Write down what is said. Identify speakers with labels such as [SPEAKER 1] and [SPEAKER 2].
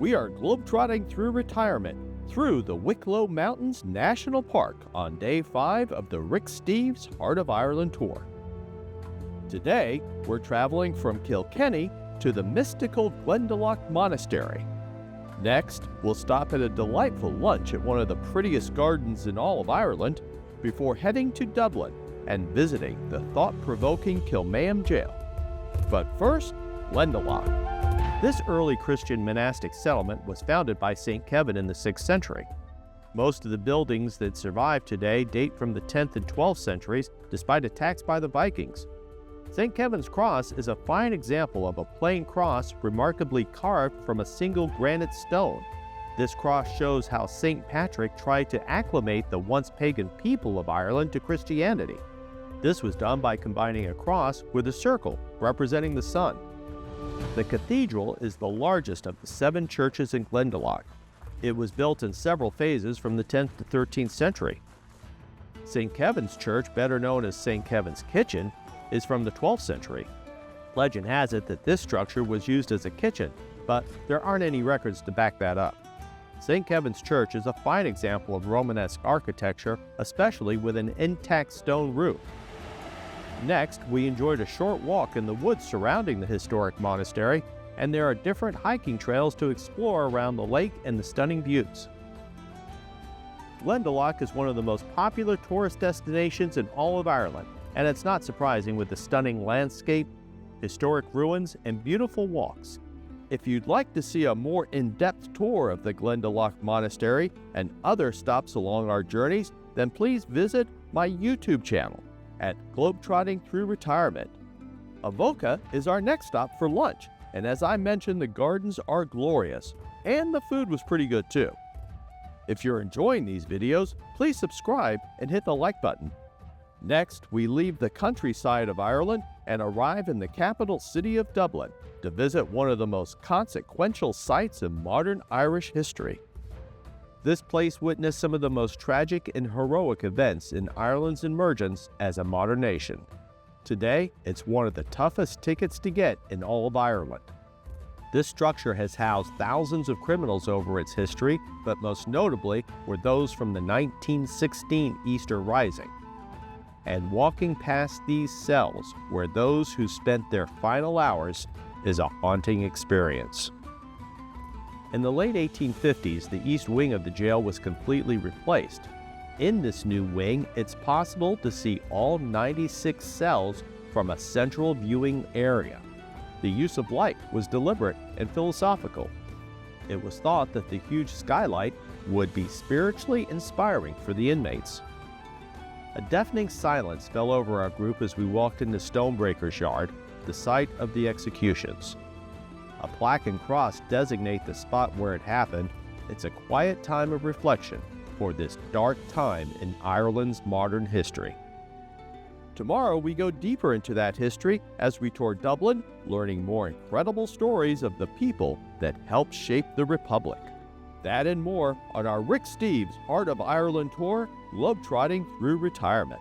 [SPEAKER 1] We are globetrotting through retirement through the Wicklow Mountains National Park on day 5 of the Rick Steves Heart of Ireland tour. Today, we're traveling from Kilkenny to the mystical Glendalough Monastery. Next, we'll stop at a delightful lunch at one of the prettiest gardens in all of Ireland before heading to Dublin and visiting the thought-provoking Kilmainham Jail. But first, Glendalough. This early Christian monastic settlement was founded by St. Kevin in the 6th century. Most of the buildings that survive today date from the 10th and 12th centuries, despite attacks by the Vikings. St. Kevin's cross is a fine example of a plain cross remarkably carved from a single granite stone. This cross shows how St. Patrick tried to acclimate the once pagan people of Ireland to Christianity. This was done by combining a cross with a circle representing the sun. The cathedral is the largest of the 7 churches in Glendalough. It was built in several phases from the 10th to 13th century. St. Kevin's Church, better known as St. Kevin's Kitchen, is from the 12th century. Legend has it that this structure was used as a kitchen, but there aren't any records to back that up. St. Kevin's Church is a fine example of Romanesque architecture, especially with an intact stone roof. Next, we enjoyed a short walk in the woods surrounding the historic monastery, and there are different hiking trails to explore around the lake and the stunning views. Glendalough is one of the most popular tourist destinations in all of Ireland, and it's not surprising with the stunning landscape, historic ruins, and beautiful walks. If you'd like to see a more in-depth tour of the Glendalough Monastery and other stops along our journeys, then please visit my YouTube channel at Globetrotting Through Retirement. Avoca is our next stop for lunch, and as I mentioned, the gardens are glorious, and the food was pretty good too. If you're enjoying these videos, please subscribe and hit the like button. Next, we leave the countryside of Ireland and arrive in the capital city of Dublin to visit one of the most consequential sites in modern Irish history. This place witnessed some of the most tragic and heroic events in Ireland's emergence as a modern nation. Today, it's one of the toughest tickets to get in all of Ireland. This structure has housed thousands of criminals over its history, but most notably were those from the 1916 Easter Rising. And walking past these cells, where those who spent their final hours, is a haunting experience. In the late 1850s, the east wing of the jail was completely replaced. In this new wing, it's possible to see all 96 cells from a central viewing area. The use of light was deliberate and philosophical. It was thought that the huge skylight would be spiritually inspiring for the inmates. A deafening silence fell over our group as we walked into Stonebreaker's Yard, the site of the executions. A plaque and cross designate the spot where it happened. It's a quiet time of reflection for this dark time in Ireland's modern history. Tomorrow we go deeper into that history as we tour Dublin, learning more incredible stories of the people that helped shape the Republic. That and more on our Rick Steves Heart of Ireland tour, Globetrotting Through Retirement.